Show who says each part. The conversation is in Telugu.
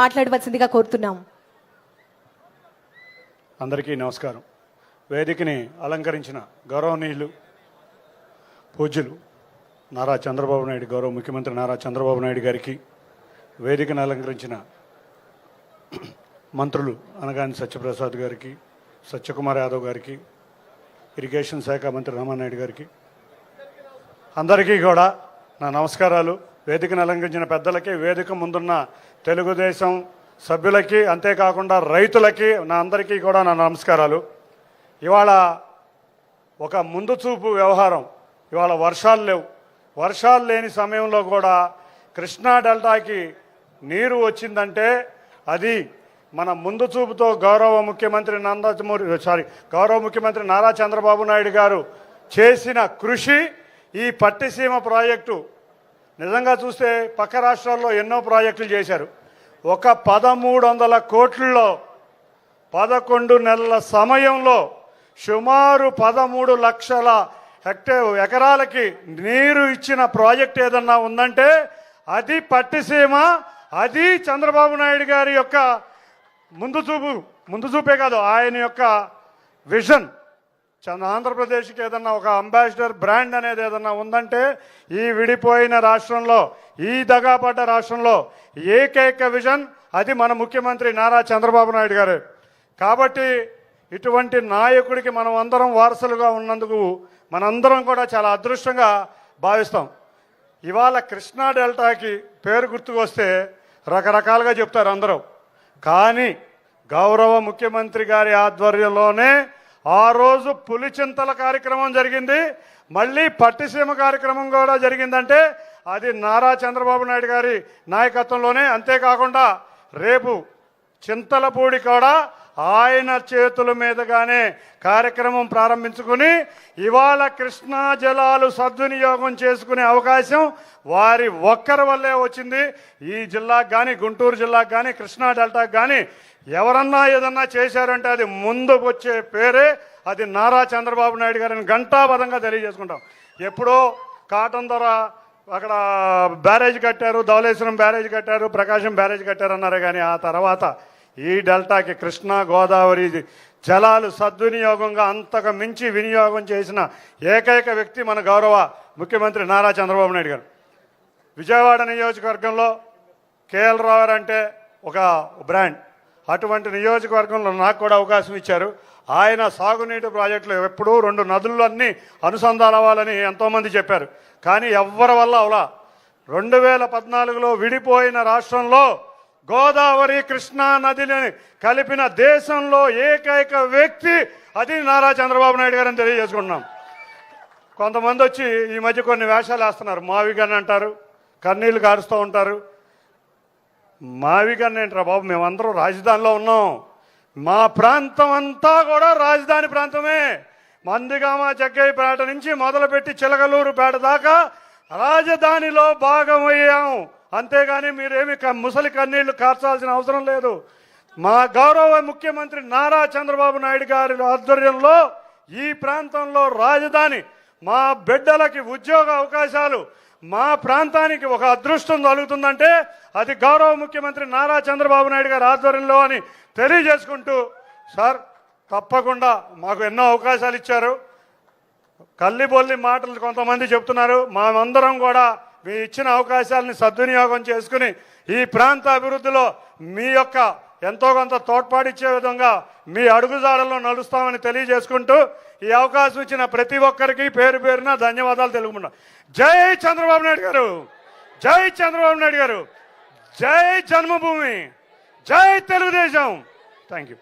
Speaker 1: మాట్లాడవలసిందిగా కోరుతున్నాం.
Speaker 2: అందరికీ నమస్కారం. వేదికని అలంకరించిన గౌరవనీయులు పూజ్యులు నారా చంద్రబాబు నాయుడు, గౌరవ ముఖ్యమంత్రి నారా చంద్రబాబు నాయుడు గారికి, వేదికను అలంకరించిన మంత్రులు అనగాని సత్యప్రసాద్ గారికి, సత్యకుమార్ యాదవ్ గారికి, ఇరిగేషన్ శాఖ మంత్రి రామానాయుడు గారికి, అందరికీ కూడా నా నమస్కారాలు. వేదికను అలంకరించిన పెద్దలకి, వేదిక ముందున్న తెలుగుదేశం సభ్యులకి, అంతేకాకుండా రైతులకి, నా అందరికీ కూడా నా నమస్కారాలు. ఇవాళ ఒక ముందు చూపు వ్యవహారం. ఇవాళ వర్షాలు లేవు. వర్షాలు లేని సమయంలో కూడా కృష్ణా డెల్టాకి నీరు వచ్చిందంటే అది మన ముందు చూపుతో గౌరవ ముఖ్యమంత్రి నారా చంద్రబాబు నాయుడు గారు చేసిన కృషి. ఈ పట్టిసీమ ప్రాజెక్టు నిజంగా చూస్తే పక్క రాష్ట్రాల్లో ఎన్నో ప్రాజెక్టులు చేశారు. ఒక 1300 కోట్లలో 11 నెలల సమయంలో సుమారు 13 లక్షల ఎకరాలకి నీరు ఇచ్చిన ప్రాజెక్ట్ ఏదన్నా ఉందంటే అది పట్టిసీమ. అది చంద్రబాబు నాయుడు గారి యొక్క ముందు చూపే కాదు, ఆయన యొక్క విజన్. ఆంధ్రప్రదేశ్కి ఏదన్నా ఒక అంబాసిడర్ బ్రాండ్ అనేది ఏదన్నా ఉందంటే ఈ విడిపోయిన రాష్ట్రంలో, ఈ దగాపడ్డ రాష్ట్రంలో ఏకైక విజన్ అది మన ముఖ్యమంత్రి నారా చంద్రబాబు నాయుడు గారు. కాబట్టి ఇటువంటి నాయకుడికి మనం అందరం వారసులుగా ఉన్నందుకు మనందరం కూడా చాలా అదృష్టంగా భావిస్తాం. ఇవాళ కృష్ణా డెల్టాకి పేరు గుర్తుకొస్తే రకరకాలుగా చెప్తారు అందరూ. కానీ గౌరవ ముఖ్యమంత్రి గారి ఆధ్వర్యంలోనే ఆ రోజు పులిచింతల కార్యక్రమం జరిగింది, మళ్ళీ పట్టిసీమ కార్యక్రమం కూడా జరిగిందంటే అది నారా చంద్రబాబు నాయుడు గారి నాయకత్వంలోనే. అంతేకాకుండా రేపు చింతలపూడి కూడా ఆయన చేతుల మీదుగానే కార్యక్రమం ప్రారంభించుకుని ఇవాళ కృష్ణా జలాలు సద్వినియోగం చేసుకునే అవకాశం వారి ఒక్కరి వల్లే వచ్చింది. ఈ జిల్లాకు కానీ, గుంటూరు జిల్లాకు కానీ, కృష్ణా డెల్టాకు కానీ ఎవరన్నా ఏదన్నా చేశారంటే అది ముందుకు వచ్చే పేరే అది నారా చంద్రబాబు నాయుడు గారిని ఘంటాపథంగా తెలియజేసుకుంటాం. ఎప్పుడో కాటన్ ధర అక్కడ బ్యారేజ్ కట్టారు, ధవళేశ్వరం బ్యారేజ్ కట్టారు, ప్రకాశం బ్యారేజ్ కట్టారు అన్నారు. కానీ ఆ తర్వాత ఈ డెల్టాకి కృష్ణా గోదావరి జలాలు సద్వినియోగంగా అంతకు మించి వినియోగం చేసిన ఏకైక వ్యక్తి మన గౌరవ ముఖ్యమంత్రి నారా చంద్రబాబు నాయుడు గారు. విజయవాడ నియోజకవర్గంలో కేఎల్ రావు అంటే ఒక బ్రాండ్. అటువంటి నియోజకవర్గంలో నాకు కూడా అవకాశం ఇచ్చారు. ఆయన సాగునీటి ప్రాజెక్టులు ఎప్పుడూ 2 నదులు అన్నీ అనుసంధానం అవ్వాలని ఎంతోమంది చెప్పారు. కానీ ఎవ్వరి వల్ల అవలా. 2014లో విడిపోయిన రాష్ట్రంలో గోదావరి కృష్ణా నదిని కలిపిన దేశంలో ఏకైక వ్యక్తి అది నారా చంద్రబాబు నాయుడు గారని తెలియజేసుకుంటున్నాం. కొంతమంది వచ్చి ఈ మధ్య కొన్ని వేషాలు వేస్తున్నారు. మావిగన్ అంటారు, కన్నీళ్లు కారుస్తూ ఉంటారు. మావిగన్ ఏంట్రా బాబు, మేమందరం రాజధానిలో ఉన్నాం. మా ప్రాంతం అంతా కూడా రాజధాని ప్రాంతమే. మందిగామ జగ్గయ్యపేట నుంచి మొదలుపెట్టి చిలకలూరుపేట దాకా రాజధానిలో భాగమయ్యాం. అంతేగాని మీరేమి ముసలి కన్నీళ్లు కార్చాల్సిన అవసరం లేదు. మా గౌరవ ముఖ్యమంత్రి నారా చంద్రబాబు నాయుడు గారి ఆధ్వర్యంలో ఈ ప్రాంతంలో రాజధాని, మా బిడ్డలకి ఉద్యోగ అవకాశాలు, మా ప్రాంతానికి ఒక అదృష్టం కలుగుతుందంటే అది గౌరవ ముఖ్యమంత్రి నారా చంద్రబాబు నాయుడు గారి ఆధ్వర్యంలో అని తెలియజేసుకుంటూ, సార్ తప్పకుండా మాకు ఎన్నో అవకాశాలు ఇచ్చారు. కల్లిబొల్లి మాటలు కొంతమంది చెప్తున్నారు. మేమందరం కూడా మీ ఇచ్చిన అవకాశాలని సద్వినియోగం చేసుకుని ఈ ప్రాంత అభివృద్ధిలో మీ యొక్క ఎంతో కొంత తోడ్పాటిచ్చే విధంగా మీ అడుగుజాడల్లో నడుస్తామని తెలియజేసుకుంటూ ఈ అవకాశం ఇచ్చిన ప్రతి ఒక్కరికి పేరు పేరున ధన్యవాదాలు తెలుపుకుంటున్నా. జై చంద్రబాబు నాయుడు గారు, జై చంద్రబాబు నాయుడు గారు, జై జన్మభూమి, జై తెలుగుదేశం. Thank you.